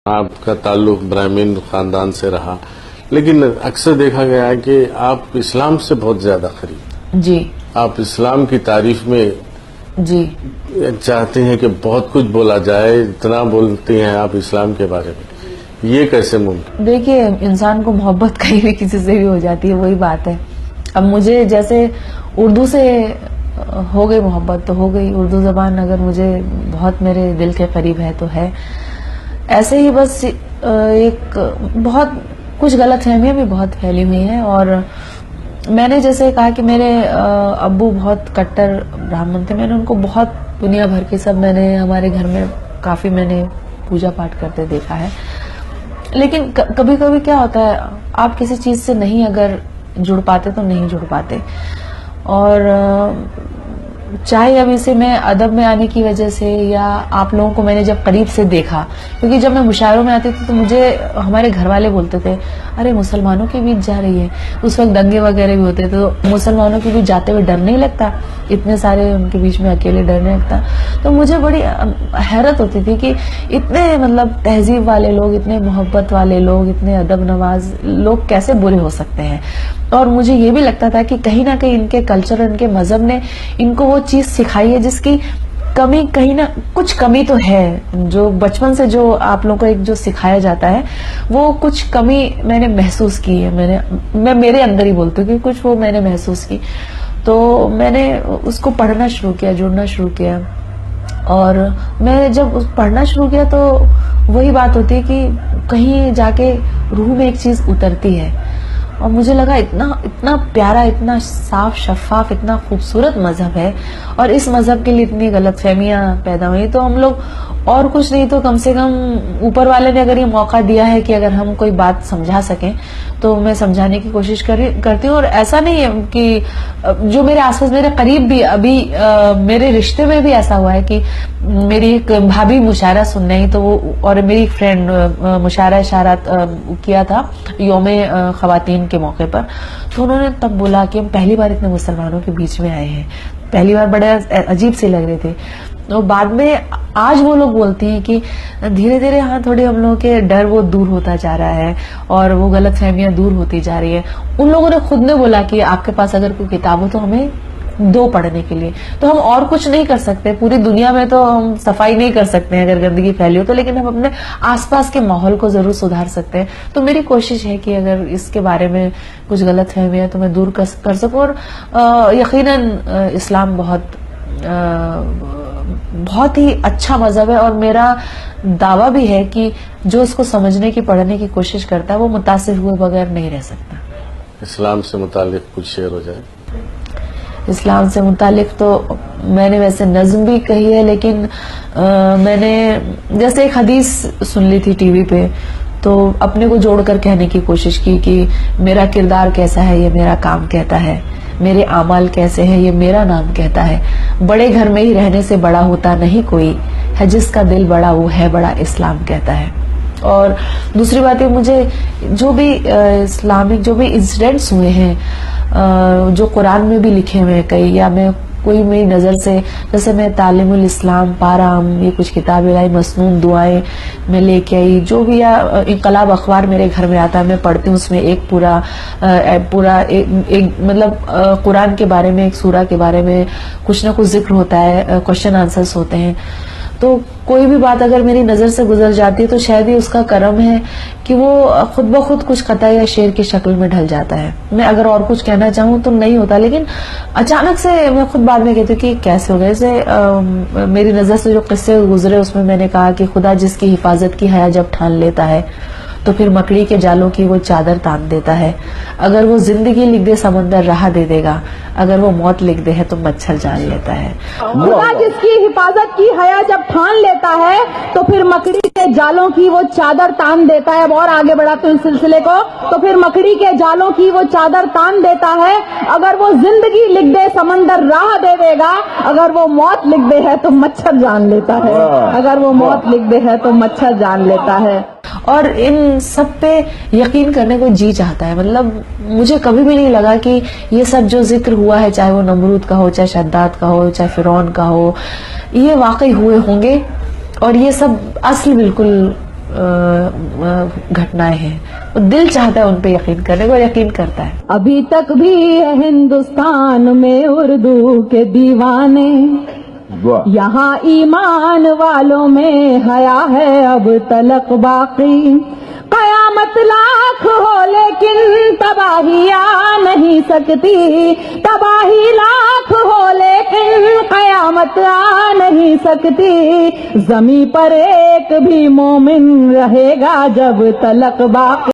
आपका ताल्लुक ब्राह्मण खानदान से रहा, लेकिन अक्सर देखा गया है कि आप इस्लाम से बहुत ज्यादा करीब। जी। आप इस्लाम की तारीफ में जी चाहते हैं कि बहुत कुछ बोला जाए, इतना बोलते हैं आप इस्लाम के बारे में, ये कैसे मुमकिन? देखिए, इंसान को मोहब्बत कहीं भी किसी से भी हो जाती है, वही बात है। अब मुझे जैसे उर्दू से हो गई मोहब्बत तो हो गई, उर्दू जबान अगर मुझे बहुत मेरे दिल के करीब है तो है। ऐसे ही बस एक बहुत कुछ गलतफहमियां भी बहुत फैली हुई हैं। और मैंने जैसे कहा कि मेरे अब्बू बहुत कट्टर ब्राह्मण थे, मैंने उनको बहुत दुनिया भर के सब मैंने हमारे घर में काफी मैंने पूजा पाठ करते देखा है। लेकिन कभी कभी क्या होता है, आप किसी चीज से नहीं अगर जुड़ पाते तो नहीं जुड़ पाते। और चाहे अब इसे मैं अदब में आने की वजह से या आप लोगों को मैंने जब करीब से देखा, क्योंकि जब मैं मुशायरों में आती थी तो मुझे हमारे घर वाले बोलते थे, अरे मुसलमानों के बीच जा रही है। उस वक्त दंगे वगैरह भी होते थे, तो मुसलमानों के बीच जाते हुए डर नहीं लगता, इतने सारे उनके बीच में अकेले डर नहीं लगता। तो मुझे बड़ी हैरत होती थी कि इतने मतलब तहजीब वाले लोग, इतने मोहब्बत वाले लोग, इतने अदब नवाज लोग कैसे बुरे हो सकते हैं। और मुझे ये भी लगता था कि कहीं ना कहीं इनके कल्चर, इनके मजहब ने इनको वो चीज सिखाई है जिसकी कमी, कहीं ना कुछ कमी तो है। जो बचपन से जो आप लोगों को एक जो सिखाया जाता है, वो कुछ कमी मैंने महसूस की है। मैं मेरे अंदर ही बोलती हूँ कि कुछ वो मैंने महसूस की, तो मैंने उसको पढ़ना शुरू किया, जुड़ना शुरू किया। और मैं जब पढ़ना शुरू किया तो वही बात होती है कि कहीं जाके रूह में एक चीज उतरती है। और मुझे लगा इतना प्यारा, इतना साफ शफाफ, इतना खूबसूरत मजहब है, और इस मजहब के लिए इतनी गलतफहमियां पैदा हुई। तो हम लोग और कुछ नहीं तो कम से कम ऊपर वाले ने अगर ये मौका दिया है कि अगर हम कोई बात समझा सकें तो मैं समझाने की कोशिश करती हूँ। और ऐसा नहीं है कि जो मेरे आसपास, मेरे करीब भी अभी मेरे रिश्ते में भी ऐसा हुआ है कि मेरी एक भाभी मुशायरा सुनने आई, तो वो और मेरी फ्रेंड मुशायरा इशारात किया था यौमे खवातीन के मौके पर। तो उन्होंने तब बोला कि हम पहली बार इतने मुसलमानों के बीच में आए हैं, पहली बार बड़े अजीब से लग रहे थे। तो बाद में आज वो लोग बोलते हैं कि धीरे धीरे हाँ थोड़ी हम लोगों के डर वो दूर होता जा रहा है और वो गलतफहमियां दूर होती जा रही है। उन लोगों ने खुद ने बोला कि आपके पास अगर कोई किताब हो तो हमें दो पढ़ने के लिए। तो हम और कुछ नहीं कर सकते, पूरी दुनिया में तो हम सफाई नहीं कर सकते हैं अगर गंदगी फैली हो तो, लेकिन हम अपने आसपास के माहौल को जरूर सुधार सकते हैं। तो मेरी कोशिश है कि अगर इसके बारे में कुछ गलतफहमी है तो मैं दूर कर सकूं। और यकीनन इस्लाम बहुत ही अच्छा मजहब है, और मेरा दावा भी है कि जो इसको समझने की, पढ़ने की कोशिश करता है वो मुतासिर हुए बगैर नहीं रह सकता। इस्लाम से मुतालिक कुछ शेर हो जाए। इस्लाम से मुतालिक तो मैंने वैसे नज्म भी कही है, लेकिन मैंने जैसे एक हदीस सुन ली थी टीवी पे, तो अपने को जोड़कर कहने की कोशिश की कि मेरा किरदार कैसा है ये मेरा काम कहता है, मेरे आमाल कैसे हैं ये मेरा नाम कहता है, बड़े घर में ही रहने से बड़ा होता नहीं कोई, है जिसका दिल बड़ा वो है बड़ा, इस्लाम कहता है। और दूसरी बात है, मुझे जो भी इस्लामिक जो भी इंसिडेंट्स हुए हैं जो कुरान में भी लिखे हुए हैं कई, या मैं कोई मेरी नजर से, जैसे मैं तालीमुल इस्लाम पाराम, ये कुछ किताबें लाई, मसनून दुआएं मैं लेके आई, जो भी, या इनकलाब अखबार मेरे घर में आता है मैं पढ़ती हूँ, उसमें एक पूरा एक मतलब कुरान के बारे में, एक सूरा के बारे में कुछ ना कुछ जिक्र होता है, क्वेश्चन आंसर्स होते हैं। तो कोई भी बात अगर मेरी नजर से गुजर जाती है तो शायद ही उसका करम है कि वो खुद ब खुद कुछ कथा या शेर की शक्ल में ढल जाता है। मैं अगर और कुछ कहना चाहूँ तो नहीं होता, लेकिन अचानक से मैं खुद बाद में कहती हूँ कि कैसे हो गए। जैसे मेरी नजर से जो किस्से गुजरे उसमें मैंने कहा कि खुदा जिसकी हिफाजत की हया जब ठान लेता है तो फिर मकड़ी के जालों की वो चादर तान देता है, अगर वो जिंदगी लिख दे समंदर राह दे देगा, अगर वो मौत लिख दे है तो मच्छर जान लेता है। खुदा जिसकी हिफाजत की हया जब ठान लेता है तो फिर मकड़ी के जालों की वो चादर तान देता है। अब और आगे बढ़ाते हैं इस सिलसिले को, तो फिर मकड़ी के जालों की वो चादर तान देता है, अगर वो जिंदगी लिख दे समंदर राह दे देगा, अगर वो मौत लिख दे है तो मच्छर जान लेता है, अगर वो मौत लिख दे है तो मच्छर जान लेता है। और इन सब पे यकीन करने को जी चाहता है। मतलब मुझे कभी भी नहीं लगा कि ये सब जो जिक्र हुआ है, चाहे वो नमरूद का हो, चाहे शद्दाद का हो, चाहे फिरौन का हो, ये वाकई हुए होंगे और ये सब असल बिल्कुल घटनाएं हैं, वो दिल चाहता है उन पे यकीन करने को, यकीन करता है। अभी तक भी है हिंदुस्तान में उर्दू के दीवाने, यहाँ ईमान वालों में हया है अब तलक बाकी। कयामत लाख हो लेकिन तबाही आ नहीं सकती, तबाही लाख हो लेकिन कयामत आ नहीं सकती। जमी पर एक भी मोमिन रहेगा जब तलक बाकी।